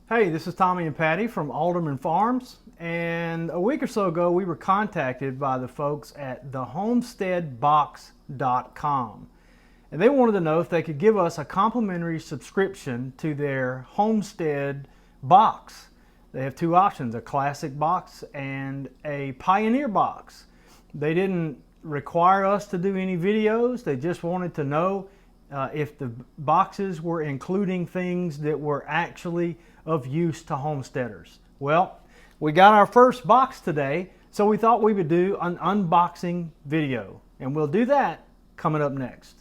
Hey, this is Tommy and Patty from AldermanFarms, and a week or so ago we were contacted by the folks at the homesteadbox.com, and they wanted to know if they could give us a complimentary subscription to their Homestead box. They have two options, a classic box and a pioneer box. They didn't require us to do any videos. They just wanted to know if the boxes were including things that were actually of use to homesteaders. Well, we got our first box today, so we thought we would do an unboxing video, and we'll do that coming up next.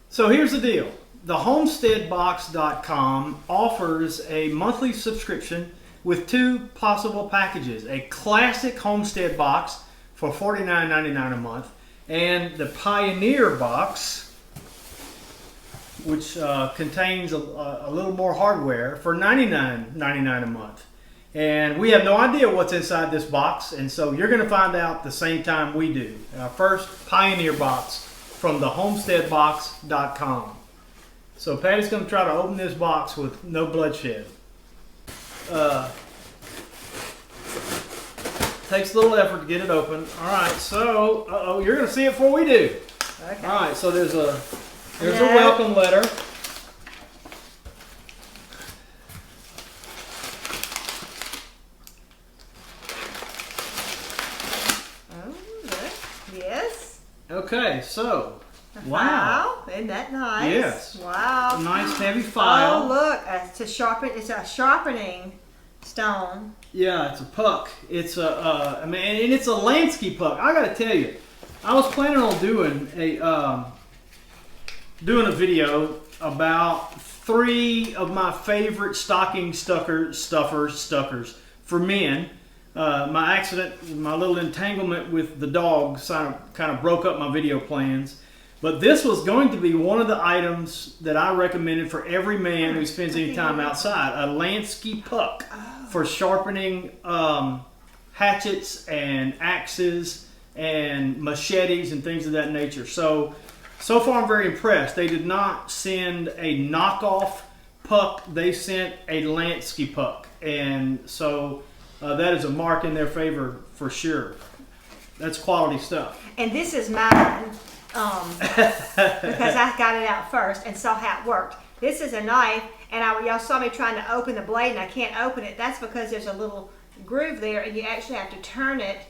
So here's the deal. The homesteadbox.com offers a monthly subscription with two possible packages: a classic homestead box for $49.99 a month, and the Pioneer box, which contains a little more hardware, for $99.99 a month. And we have no idea what's inside this box, and so you're going to find out the same time we do. Our first Pioneer box from the homesteadbox.com. So Patty's going to try to open this box with no bloodshed. Takes a little effort to get it open. All right, so you're going to see it before we do. Okay. All right, so there's a welcome letter. Oh, yes. Okay, so wow, isn't that nice? Yes. Wow. A nice heavy file. Oh, look, it's a sharpening stone. Yeah, it's a puck. It's and it's a landscape puck. I gotta tell you, I was planning on doing a video about 3 of my favorite stocking stuffers for men. My little entanglement with the dog kind of broke up my video plans. But this was going to be one of the items that I recommended for every man who spends any time outside: a landscape puck for sharpening hatchets and axes and machetes and things of that nature. So far I'm very impressed. They did not send a knockoff puck. They sent a landscape puck. And so that is a mark in their favor for sure. That's quality stuff. And this is mine because I got it out first and saw how it worked. This is a knife, and y'all saw me trying to open the blade, and I can't open it. That's because there's a little groove there, and you actually have to turn it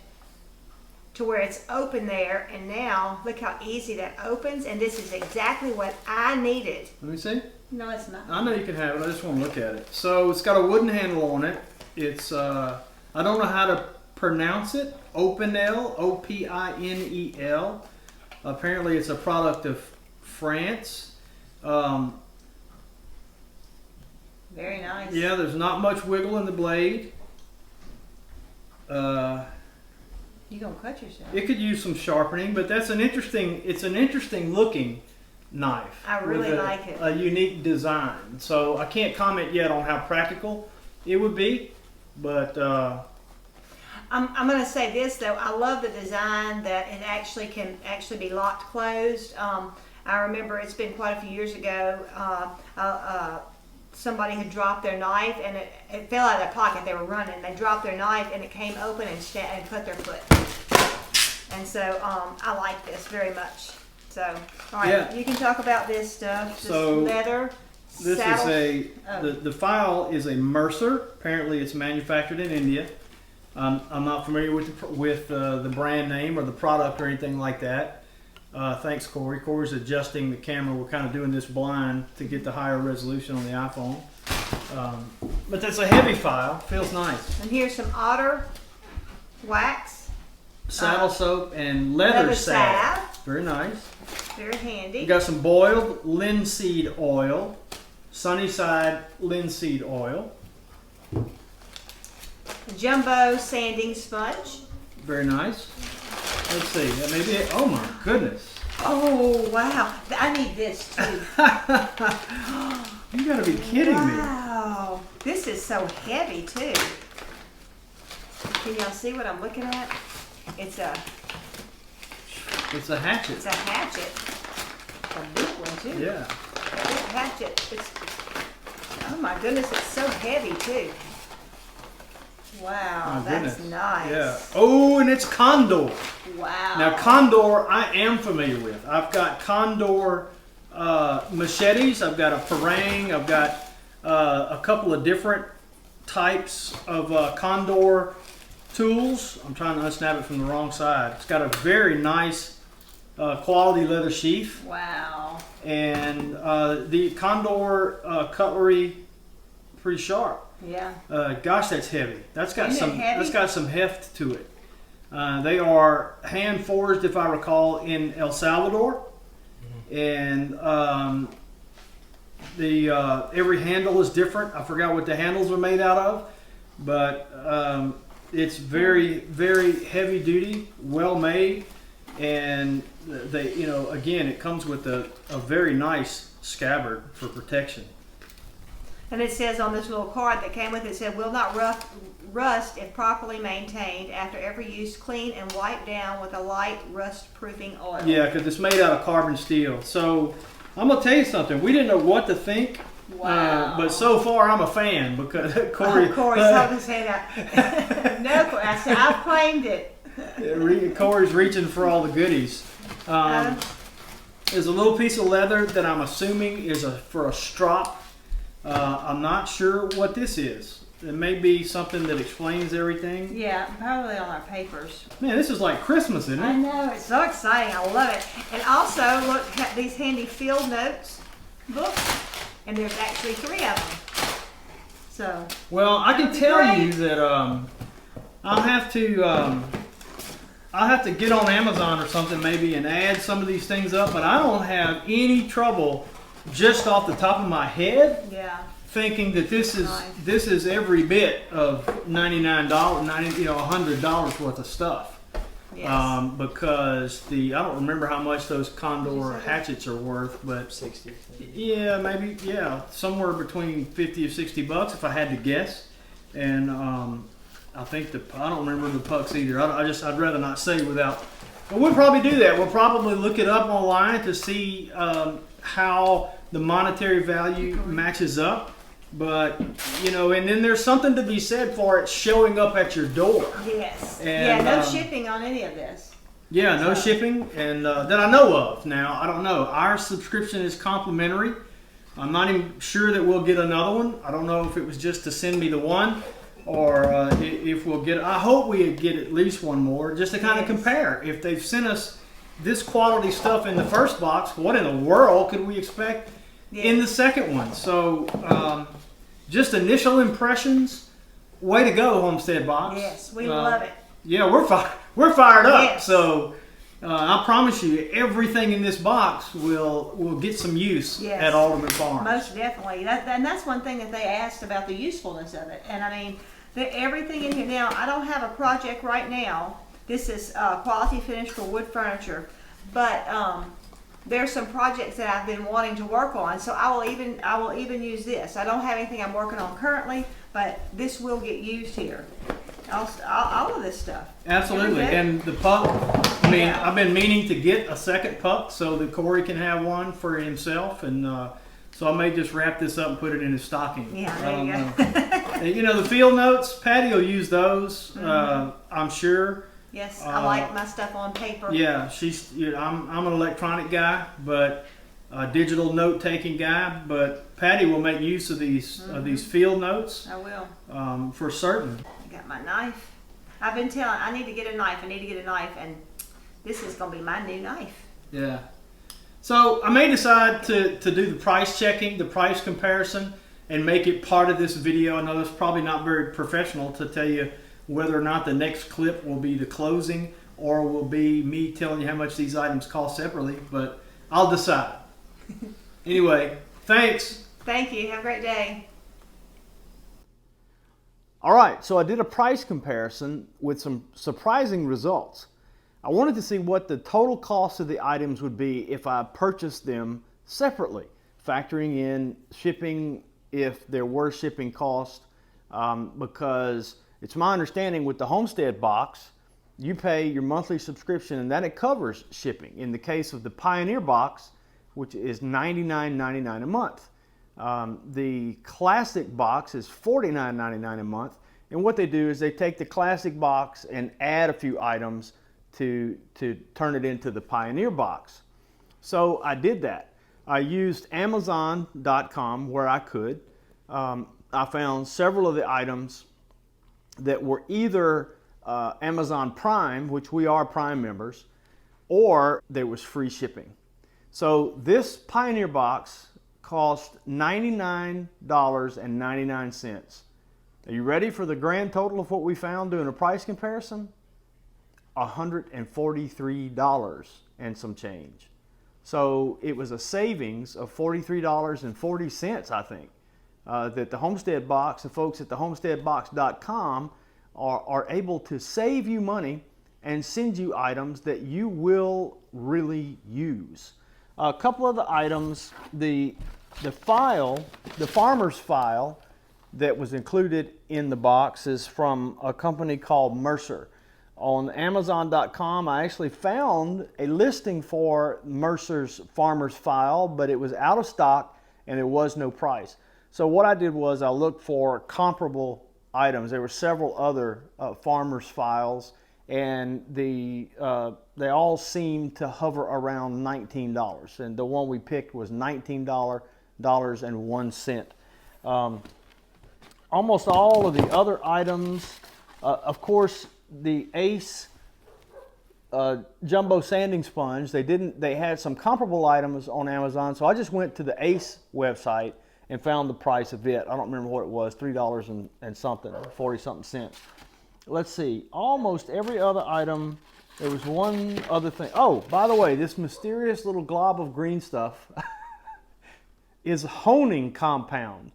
to where it's open there. And now, look how easy that opens, and this is exactly what I needed. Let me see. No, it's not. I know you can have it. I just want to look at it. So it's got a wooden handle on it. It's, I don't know how to pronounce it. Opinel, O-P-I-N-E-L. Apparently it's a product of France. Very nice. Yeah, there's not much wiggle in the blade. You're gonna cut yourself. It could use some sharpening, but it's an interesting looking knife. I really like it. A unique design. So I can't comment yet on how practical it would be, but I'm going to say this though. I love the design that it actually can be locked closed. I remember it's been quite a few years ago. Somebody had dropped their knife and it fell out of their pocket. They were running. They dropped their knife and it came open and cut their foot. And so I like this very much. So all right, yeah. You can talk about this stuff. This leather. This is the file is a Mercer. Apparently, it's manufactured in India. I'm not familiar with the brand name or the product or anything like that. Thanks, Corey. Corey's adjusting the camera. We're kind of doing this blind to get the higher resolution on the iPhone. But that's a heavy file. Feels nice. And here's some otter wax, saddle soap, and leather salve. Very nice. Very handy. We got some boiled linseed oil, Sunnyside linseed oil. A jumbo sanding sponge. Very nice. Let's see. Maybe. Oh my goodness. Oh wow! I need this too. You gotta be kidding me. Wow! This is so heavy too. Can y'all see what I'm looking at? It's a It's a hatchet. It's a hatchet. A big one too. Yeah. A big hatchet. It's, oh my goodness, it's so heavy too. Wow, My that's goodness. nice. Yeah. Oh, and it's Condor. Wow. Now, Condor, I am familiar with. I've got Condor machetes. I've got a parang. I've got a couple of different types of Condor tools. I'm trying to unsnap it from the wrong side. It's got a very nice quality leather sheath. Wow. And the Condor cutlery, pretty sharp. Yeah. Gosh, that's heavy. That's got Isn't it some. heavy? That's got some heft to it. They are hand forged, if I recall, in El Salvador, and every handle is different. I forgot what the handles are made out of, but it's very, very heavy duty, well made, and they, you know, again, it comes with a very nice scabbard for protection. And it says on this little card that came with it, it said, will not rust if properly maintained. After every use, clean and wipe down with a light rust-proofing oil. Yeah, because it's made out of carbon steel. So I'm going to tell you something. We didn't know what to think. Wow. But so far, I'm a fan because Corey. Corey's holding his hand out. No, Corey, I said, I've claimed it. Corey's reaching for all the goodies. There's a little piece of leather that I'm assuming is for a strop. I'm not sure what this is. It may be something that explains everything. Yeah, probably on our papers. Man, this is like Christmas, isn't it? I know, it's so exciting. I love it. And also, look at these handy field notes books. And there's actually 3 of them. So. Well, I can tell you that I'll have to get on Amazon or something maybe and add some of these things up, but I don't have any trouble just off the top of my head. Yeah. Thinking that this is Nice. this is every bit of $99, $100 worth of stuff. Yes. Because I don't remember how much those Condor hatchets are worth, but 60. yeah, maybe somewhere between 50 or 60 bucks if I had to guess. And I think I don't remember the pucks either. I'd rather not say without. But we'll probably do that. We'll probably look it up online to see how the monetary value matches up. But, you know, and then there's something to be said for it showing up at your door. Yes. And, yeah, no shipping on any of this. Yeah, no shipping, and that I know of. Now, I don't know. Our subscription is complimentary. I'm not even sure that we'll get another one. I don't know if it was just to send me the one, or if we'll get. I hope we get at least one more, just to kind of compare. If they've sent us this quality stuff in the first box, what in the world could we expect in the second one? So, just initial impressions. Way to go, Homestead Box. Yes, we love it. Yeah, we're fired up. Yes. So I promise you, everything in this box will get some use Yes. at AldermanFarms. Most definitely. And that's one thing that they asked about the usefulness of it. And I mean, everything in here now, I don't have a project right now. This is quality finish for wood furniture. But there's some projects that I've been wanting to work on. So I will even use this. I don't have anything I'm working on currently, but this will get used here. All of this stuff. Absolutely. Every day. And the puck, I mean, Yeah. I've been meaning to get a second puck so that Corey can have one for himself. And so I may just wrap this up and put it in his stocking. Yeah, I there don't you know. go. You know, the field notes, Patty will use those, I'm sure. Yes, I like my stuff on paper. Yeah, I'm an electronic guy, but a digital note-taking guy. But Patty will make use of these field notes. I will. For certain. I got my knife. I've been telling, I need to get a knife, and this is going to be my new knife. Yeah. So I may decide to do the price checking, the price comparison, and make it part of this video. I know it's probably not very professional to tell you whether or not the next clip will be the closing or will be me telling you how much these items cost separately, but I'll decide. Anyway, thanks. Thank you. Have a great day. All right, so I did a price comparison with some surprising results. I wanted to see what the total cost of the items would be if I purchased them separately, factoring in shipping if there were shipping costs, because it's my understanding with the Homestead box, you pay your monthly subscription, and that it covers shipping. In the case of the Pioneer box, which is $99.99 a month. The Classic box is $49.99 a month. And what they do is they take the Classic box and add a few items to turn it into the Pioneer box. So I did that. I used Amazon.com where I could. I found several of the items that were either Amazon Prime, which we are Prime members, or there was free shipping. So this Pioneer box cost $99.99. Are you ready for the grand total of what we found doing a price comparison? $143 and some change. So it was a savings of $43.40, I think, that the Homestead box, the folks at the homesteadbox.com are able to save you money and send you items that you will really use. A couple of the items, the farmer's file that was included in the box is from a company called Mercer. On Amazon.com, I actually found a listing for Mercer's farmer's file, but it was out of stock and there was no price. So what I did was I looked for comparable items. There were several other farmer's files, and they all seemed to hover around $19, and the one we picked was $19.01. Almost all of the other items, of course, the Ace jumbo sanding sponge, they had some comparable items on Amazon, so I just went to the Ace website and found the price of it. I don't remember what it was, $3 and something, 40 something cents. Let's see, almost every other item, there was one other thing. Oh, by the way, this mysterious little glob of green stuff is honing compound.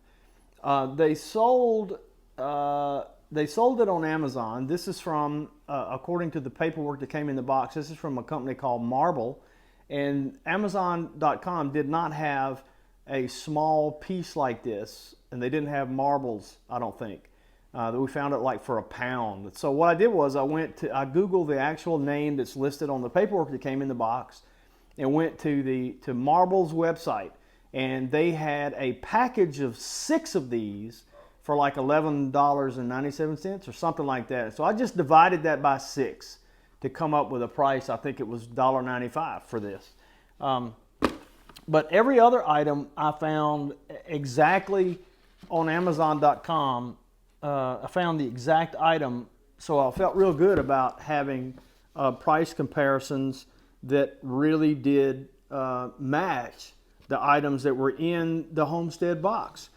They sold it on Amazon. This is from, according to the paperwork that came in the box, this is from a company called Marble. And Amazon.com did not have a small piece like this, and they didn't have marbles, I don't think. We found it like for £1. So what I did was I Googled the actual name that's listed on the paperwork that came in the box, and went to Marble's website, and they had a package of 6 of these for like $11.97 or something like that. So I just divided that by 6 to come up with a price. I think it was $1.95 for this. But every other item I found exactly on Amazon.com. I found the exact item, so I felt real good about having price comparisons that really did match the items that were in the Homestead box.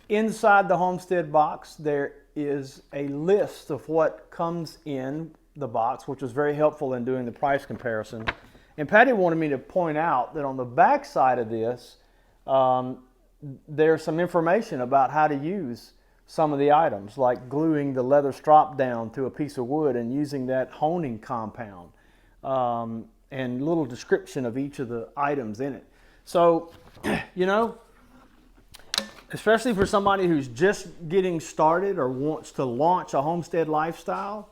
Inside the Homestead box, there is a list of what comes in the box, which was very helpful in doing the price comparison. And Patty wanted me to point out that on the back side of this, there's some information about how to use some of the items, like gluing the leather strop down to a piece of wood and using that honing compound, and a little description of each of the items in it. So, you know, especially for somebody who's just getting started or wants to launch a homestead lifestyle,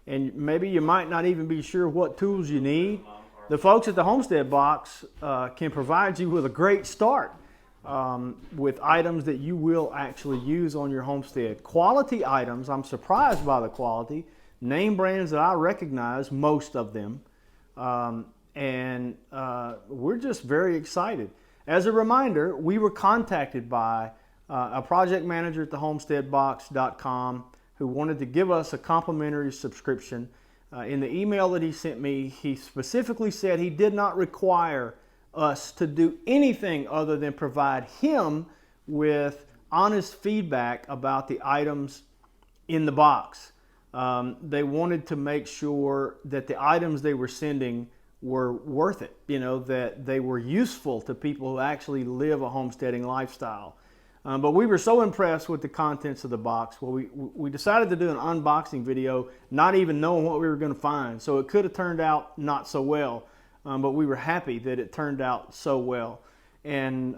and maybe you might not even be sure what tools you need, the folks at the Homestead box can provide you with a great start with items that you will actually use on your homestead. Quality items, I'm surprised by the quality. Name brands that I recognize, most of them. And we're just very excited. As a reminder, we were contacted by a project manager at the homesteadbox.com who wanted to give us a complimentary subscription. In the email that he sent me, he specifically said he did not require us to do anything other than provide him with honest feedback about the items in the box. They wanted to make sure that the items they were sending were worth it, you know, that they were useful to people who actually live a homesteading lifestyle. But we were so impressed with the contents of the box. Well, we decided to do an unboxing video, not even knowing what we were going to find. So it could have turned out not so well, but we were happy that it turned out so well. And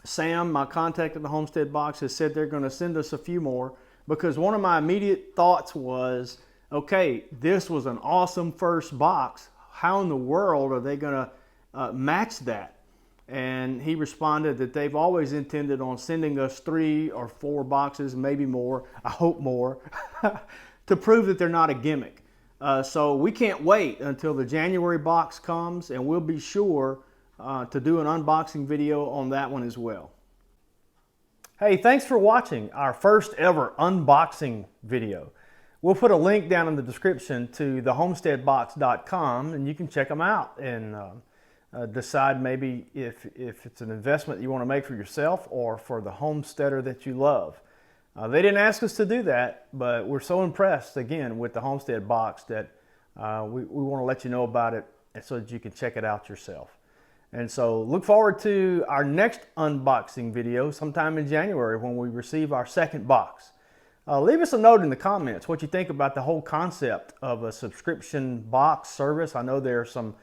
Sam, my contact at the Homestead Box, has said they're going to send us a few more. because one of my immediate thoughts was, okay, this was an awesome first box. How in the world are they going to match that? And he responded that they've always intended on sending us 3 or 4 boxes, maybe more, I hope more, to prove that they're not a gimmick. So we can't wait until the January box comes, and we'll be sure to do an unboxing video on that one as well. Hey, thanks for watching our first ever unboxing video. We'll put a link down in the description to thehomesteadbox.com, and you can check them out and decide maybe if it's an investment you want to make for yourself or for the homesteader that you love. They didn't ask us to do that, but we're so impressed again with the Homestead box that we want to let you know about it so that you can check it out yourself. And so look forward to our next unboxing video sometime in January when we receive our second box. Leave us a note in the comments what you think about the whole concept of a subscription box service. I know there are some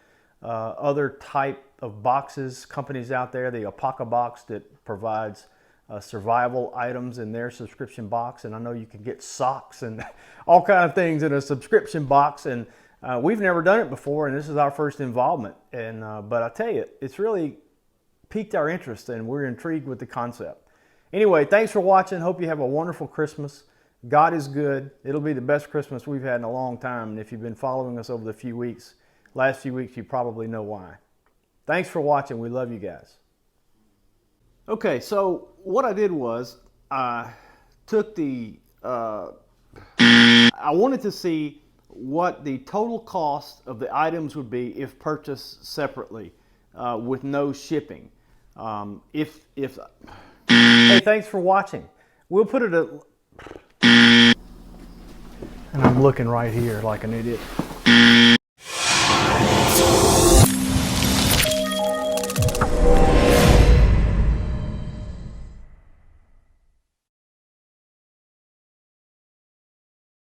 other type of boxes, companies out there, the Alpaca box that provides survival items in their subscription box, and I know you can get socks and all kind of things in a subscription box, and we've never done it before, and this is our first involvement. And but I tell you, it's really piqued our interest, and we're intrigued with the concept. Anyway, thanks for watching. Hope you have a wonderful Christmas. God is good. It'll be the best Christmas we've had in a long time, and if you've been following us over the last few weeks, you probably know why. Thanks for watching. We love you guys. Okay, so what I did was I took the, I wanted to see what the total cost of the items would be if purchased separately with no shipping. Hey, thanks for watching. We'll put it at, and I'm looking right here like an idiot.